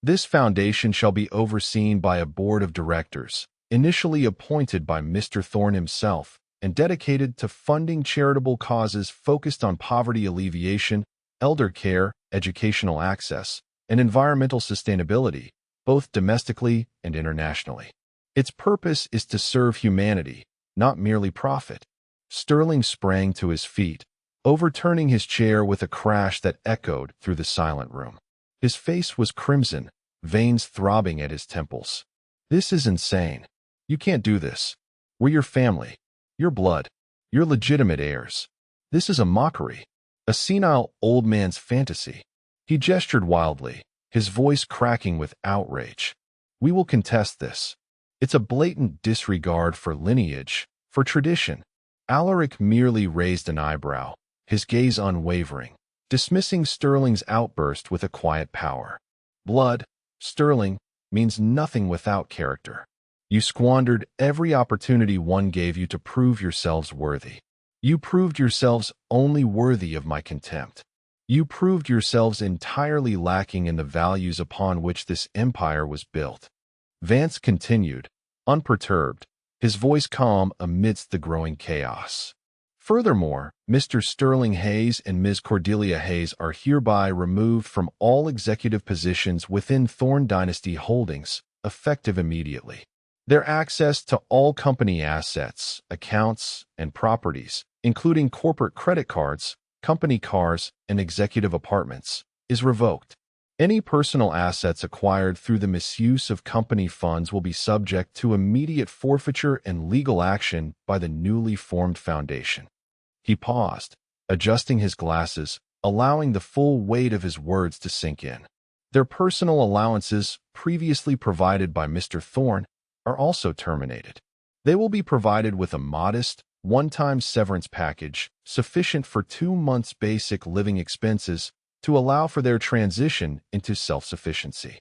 This foundation shall be overseen by a board of directors, initially appointed by Mr. Thorne himself, and dedicated to funding charitable causes focused on poverty alleviation, elder care, educational access, and environmental sustainability, both domestically and internationally. Its purpose is to serve humanity, not merely profit. Sterling sprang to his feet, overturning his chair with a crash that echoed through the silent room. His face was crimson, veins throbbing at his temples. This is insane. You can't do this. We're your family, your blood, your legitimate heirs. This is a mockery, a senile old man's fantasy. He gestured wildly, his voice cracking with outrage. We will contest this. It's a blatant disregard for lineage, for tradition. Alaric merely raised an eyebrow, his gaze unwavering, dismissing Sterling's outburst with a quiet power. Blood, Sterling, means nothing without character. You squandered every opportunity one gave you to prove yourselves worthy. You proved yourselves only worthy of my contempt. You proved yourselves entirely lacking in the values upon which this empire was built. Vance continued, unperturbed, his voice calm amidst the growing chaos. Furthermore, Mr. Sterling Hayes and Ms. Cordelia Hayes are hereby removed from all executive positions within Thorne Dynasty Holdings, effective immediately. Their access to all company assets, accounts, and properties, including corporate credit cards, company cars, and executive apartments, is revoked. Any personal assets acquired through the misuse of company funds will be subject to immediate forfeiture and legal action by the newly formed foundation. He paused, adjusting his glasses, allowing the full weight of his words to sink in. Their personal allowances, previously provided by Mr. Thorne, are also terminated. They will be provided with a modest, one-time severance package sufficient for 2 months' basic living expenses to allow for their transition into self-sufficiency.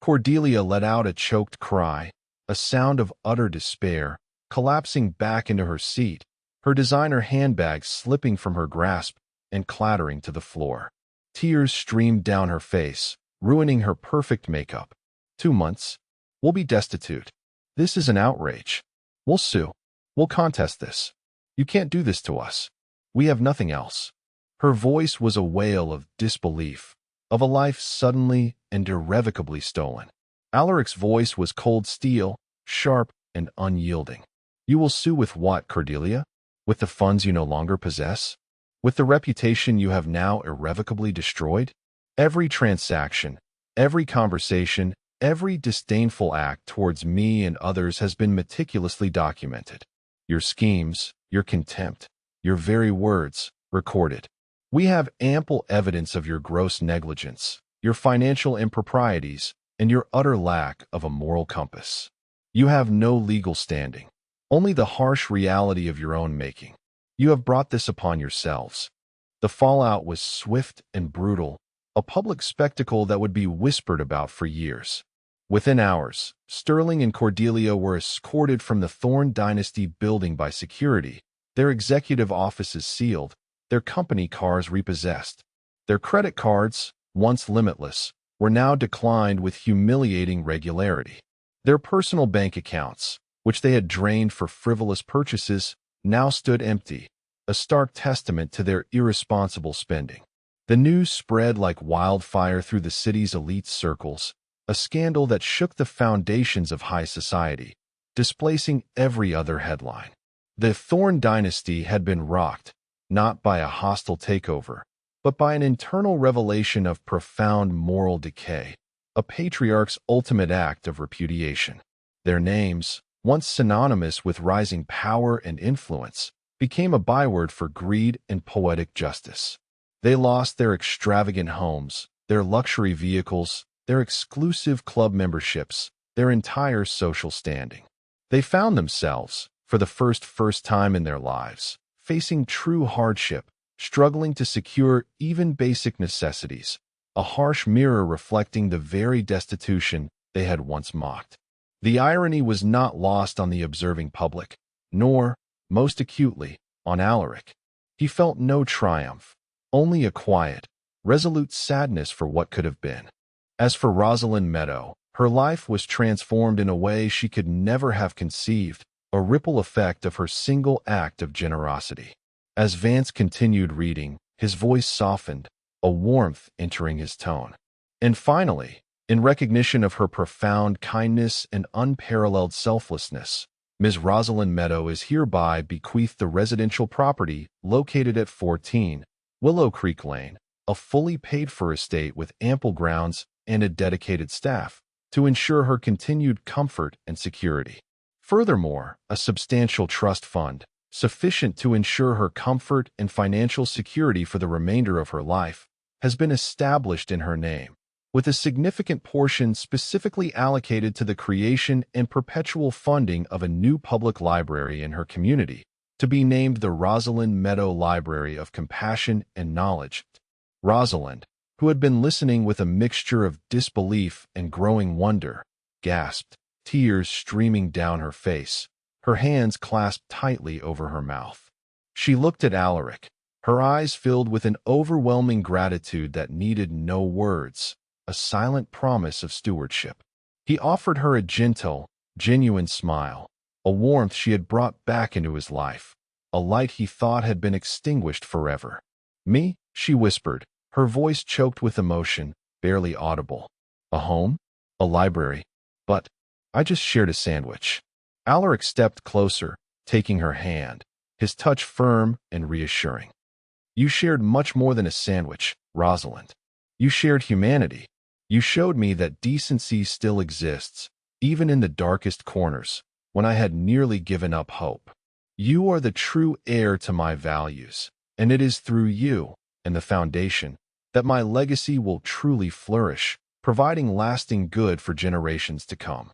Cordelia let out a choked cry, a sound of utter despair, collapsing back into her seat, her designer handbag slipping from her grasp and clattering to the floor. Tears streamed down her face, ruining her perfect makeup. 2 months? We'll be destitute. This is an outrage. We'll sue. We'll contest this. You can't do this to us. We have nothing else. Her voice was a wail of disbelief, of a life suddenly and irrevocably stolen. Alaric's voice was cold steel, sharp and unyielding. You will sue with what, Cordelia? With the funds you no longer possess? With the reputation you have now irrevocably destroyed? Every transaction, every conversation, every disdainful act towards me and others has been meticulously documented. Your schemes, your contempt, your very words, recorded. We have ample evidence of your gross negligence, your financial improprieties, and your utter lack of a moral compass. You have no legal standing, only the harsh reality of your own making. You have brought this upon yourselves. The fallout was swift and brutal, a public spectacle that would be whispered about for years. Within hours, Sterling and Cordelia were escorted from the Thorne Dynasty building by security, their executive offices sealed, their company cars repossessed. Their credit cards, once limitless, were now declined with humiliating regularity. Their personal bank accounts, which they had drained for frivolous purchases, now stood empty, a stark testament to their irresponsible spending. The news spread like wildfire through the city's elite circles, a scandal that shook the foundations of high society, displacing every other headline. The Thorne Dynasty had been rocked, not by a hostile takeover, but by an internal revelation of profound moral decay, a patriarch's ultimate act of repudiation. Their names, once synonymous with rising power and influence, became a byword for greed and poetic justice. They lost their extravagant homes, their luxury vehicles, their exclusive club memberships, their entire social standing. They found themselves, for the first time in their lives, facing true hardship, struggling to secure even basic necessities, a harsh mirror reflecting the very destitution they had once mocked. The irony was not lost on the observing public, nor, most acutely, on Alaric. He felt no triumph, only a quiet, resolute sadness for what could have been. As for Rosalind Meadow, her life was transformed in a way she could never have conceived, a ripple effect of her single act of generosity. As Vance continued reading, his voice softened, a warmth entering his tone. And finally, in recognition of her profound kindness and unparalleled selflessness, Ms. Rosalind Meadow is hereby bequeathed the residential property located at 14 Willow Creek Lane, a fully paid-for estate with ample grounds and a dedicated staff, to ensure her continued comfort and security. Furthermore, a substantial trust fund, sufficient to ensure her comfort and financial security for the remainder of her life, has been established in her name, with a significant portion specifically allocated to the creation and perpetual funding of a new public library in her community, to be named the Rosalind Meadow Library of Compassion and Knowledge. Rosalind, who had been listening with a mixture of disbelief and growing wonder, gasped, tears streaming down her face, her hands clasped tightly over her mouth. She looked at Alaric, her eyes filled with an overwhelming gratitude that needed no words, a silent promise of stewardship. He offered her a gentle, genuine smile, a warmth she had brought back into his life, a light he thought had been extinguished forever. "Me?" she whispered, her voice choked with emotion, barely audible. "A home? A library? But I just shared a sandwich." Alaric stepped closer, taking her hand, his touch firm and reassuring. "You shared much more than a sandwich, Rosalind. You shared humanity. You showed me that decency still exists, even in the darkest corners, when I had nearly given up hope. You are the true heir to my values, and it is through you, and the foundation, that my legacy will truly flourish, providing lasting good for generations to come."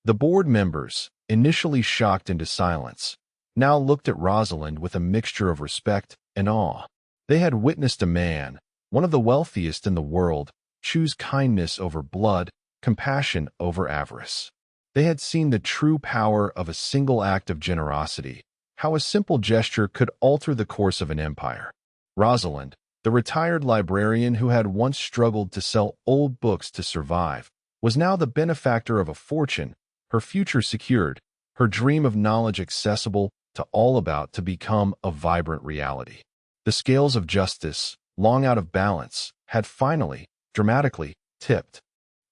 The board members, initially shocked into silence, now looked at Rosalind with a mixture of respect and awe. They had witnessed a man, one of the wealthiest in the world, choose kindness over blood, compassion over avarice. They had seen the true power of a single act of generosity, how a simple gesture could alter the course of an empire. Rosalind, the retired librarian who had once struggled to sell old books to survive, was now the benefactor of a fortune, her future secured, her dream of knowledge accessible to all about to become a vibrant reality. The scales of justice, long out of balance, had finally, dramatically, tipped.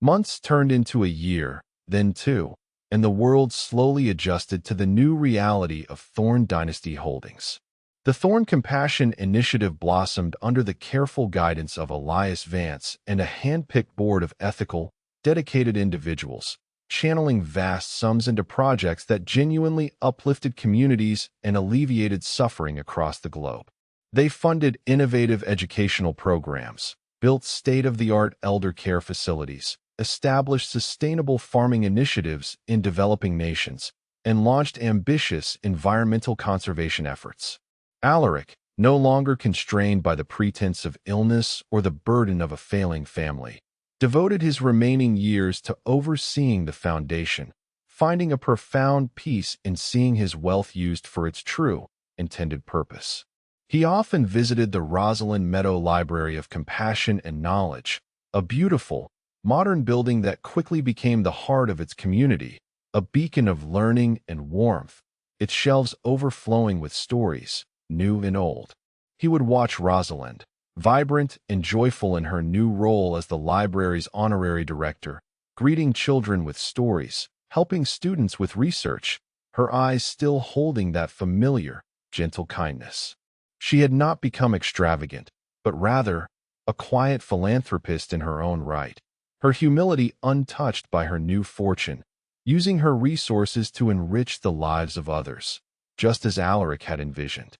Months turned into a year, then two, and the world slowly adjusted to the new reality of Thorn Dynasty Holdings. The Thorn Compassion Initiative blossomed under the careful guidance of Elias Vance and a hand-picked board of ethical, dedicated individuals, channeling vast sums into projects that genuinely uplifted communities and alleviated suffering across the globe. They funded innovative educational programs, built state-of-the-art elder care facilities, established sustainable farming initiatives in developing nations, and launched ambitious environmental conservation efforts. Alaric, no longer constrained by the pretense of illness or the burden of a failing family, devoted his remaining years to overseeing the foundation, finding a profound peace in seeing his wealth used for its true, intended purpose. He often visited the Rosalind Meadow Library of Compassion and Knowledge, a beautiful, modern building that quickly became the heart of its community, a beacon of learning and warmth, its shelves overflowing with stories, new and old. He would watch Rosalind, vibrant and joyful in her new role as the library's honorary director, greeting children with stories, helping students with research, her eyes still holding that familiar, gentle kindness. She had not become extravagant, but rather a quiet philanthropist in her own right, her humility untouched by her new fortune, using her resources to enrich the lives of others, just as Alaric had envisioned.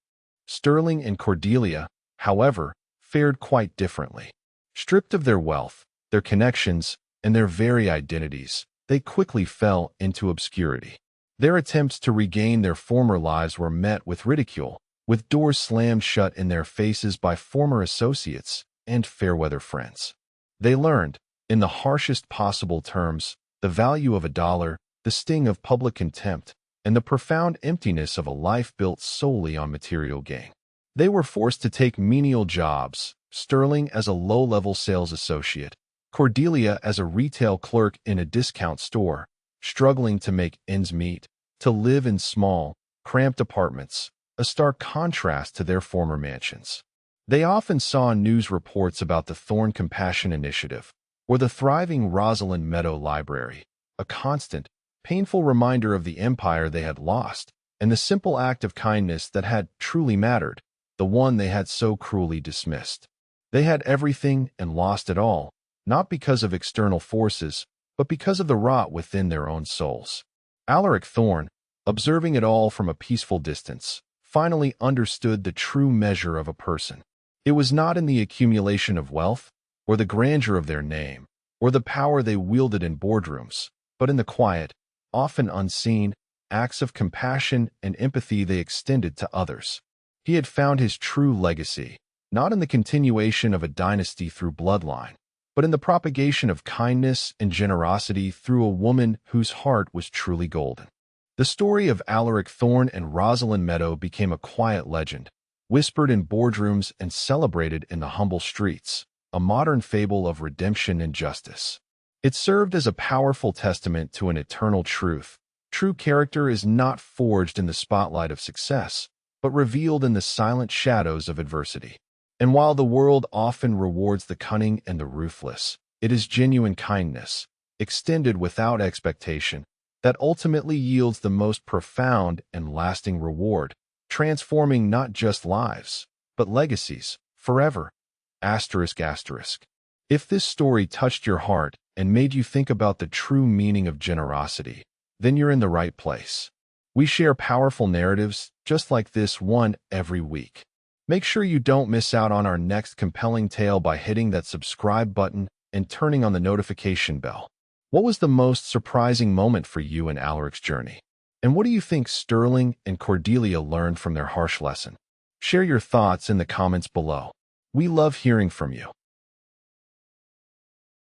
Sterling and Cordelia, however, fared quite differently. Stripped of their wealth, their connections, and their very identities, they quickly fell into obscurity. Their attempts to regain their former lives were met with ridicule, with doors slammed shut in their faces by former associates and fair-weather friends. They learned, in the harshest possible terms, the value of $1, the sting of public contempt, and the profound emptiness of a life built solely on material gain. They were forced to take menial jobs, Sterling as a low-level sales associate, Cordelia as a retail clerk in a discount store, struggling to make ends meet, to live in small, cramped apartments, a stark contrast to their former mansions. They often saw news reports about the Thorn Compassion Initiative, or the thriving Rosalind Meadow Library, a constant, painful reminder of the empire they had lost, and the simple act of kindness that had truly mattered, the one they had so cruelly dismissed. They had everything and lost it all, not because of external forces, but because of the rot within their own souls. Alaric Thorn, observing it all from a peaceful distance, finally understood the true measure of a person. It was not in the accumulation of wealth, or the grandeur of their name, or the power they wielded in boardrooms, but in the quiet, often unseen, acts of compassion and empathy they extended to others. He had found his true legacy, not in the continuation of a dynasty through bloodline, but in the propagation of kindness and generosity through a woman whose heart was truly golden. The story of Alaric Thorn and Rosalind Meadow became a quiet legend, whispered in boardrooms and celebrated in the humble streets, a modern fable of redemption and justice. It served as a powerful testament to an eternal truth. True character is not forged in the spotlight of success, but revealed in the silent shadows of adversity. And while the world often rewards the cunning and the ruthless, it is genuine kindness, extended without expectation, that ultimately yields the most profound and lasting reward, transforming not just lives, but legacies, forever. Asterisk asterisk. If this story touched your heart and made you think about the true meaning of generosity, then you're in the right place. We share powerful narratives just like this one every week. Make sure you don't miss out on our next compelling tale by hitting that subscribe button and turning on the notification bell. What was the most surprising moment for you in Alaric's journey? And what do you think Sterling and Cordelia learned from their harsh lesson? Share your thoughts in the comments below. We love hearing from you.